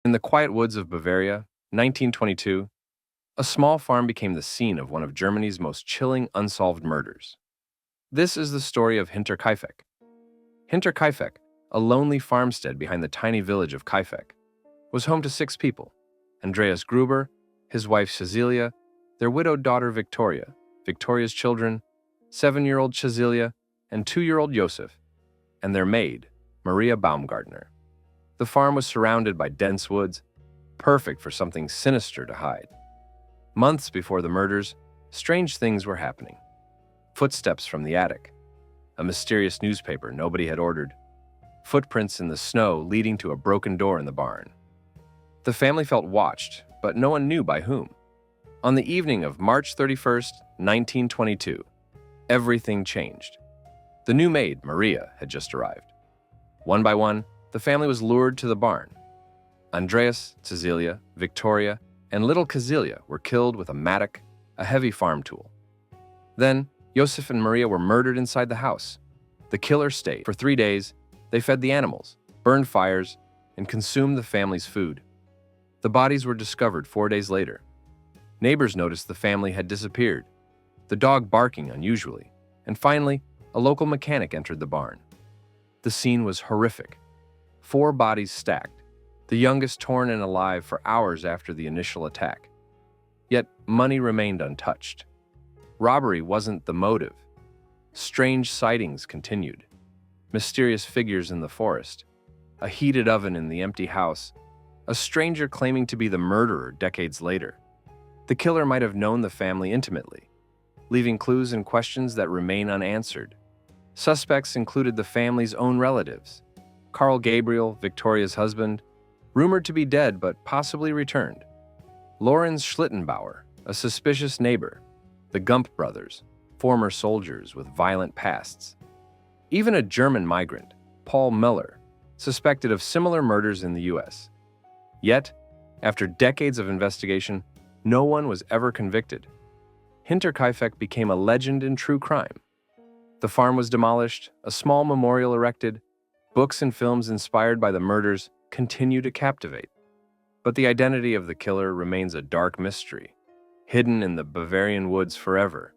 In the quiet woods of Bavaria, 1922, a small farm became the scene of one of Germany's most chilling unsolved murders. This is the story of Hinterkaifeck. Hinterkaifeck, a lonely farmstead behind the tiny village of Kaifeck, was home to 6 people: Andreas Gruber, his wife Cecilia, their widowed daughter Victoria, Victoria's children, 7-year-old Cecilia, and 2-year-old Josef, and their maid, Maria Baumgartner. The farm was surrounded by dense woods, perfect for something sinister to hide. Months before the murders, strange things were happening. Footsteps from the attic, a mysterious newspaper nobody had ordered, footprints in the snow leading to a broken door in the barn. The family felt watched, but no one knew by whom. On the evening of March 31st, 1922, everything changed. The new maid, Maria, had just arrived. One by one, the family was lured to the barn. Andreas, Cecilia, Victoria, and little Cecilia were killed with a mattock, a heavy farm tool. Then, Josef and Maria were murdered inside the house. The killer stayed. For 3 days, they fed the animals, burned fires, and consumed the family's food. The bodies were discovered 4 days later. Neighbors noticed the family had disappeared, the dog barking unusually, and finally, a local mechanic entered the barn. The scene was horrific. 4 bodies stacked, the youngest torn and alive for hours after the initial attack. Yet money remained untouched. Robbery wasn't the motive. Strange sightings continued. Mysterious figures in the forest, a heated oven in the empty house, a stranger claiming to be the murderer decades later. The killer might have known the family intimately, leaving clues and questions that remain unanswered. Suspects included the family's own relatives: Carl Gabriel, Victoria's husband, rumored to be dead but possibly returned; Lorenz Schlittenbauer, a suspicious neighbor; the Gump brothers, former soldiers with violent pasts; even a German migrant, Paul Müller, suspected of similar murders in the U.S. Yet, after decades of investigation, no one was ever convicted. Hinterkaifeck became a legend in true crime. The farm was demolished, a small memorial erected, books and films inspired by the murders continue to captivate. But the identity of the killer remains a dark mystery, hidden in the Bavarian woods forever.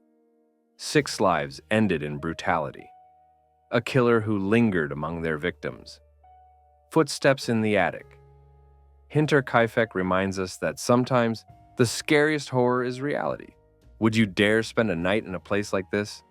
6 lives ended in brutality. A killer who lingered among their victims. Footsteps in the attic. Hinterkaifeck reminds us that sometimes the scariest horror is reality. Would you dare spend a night in a place like this?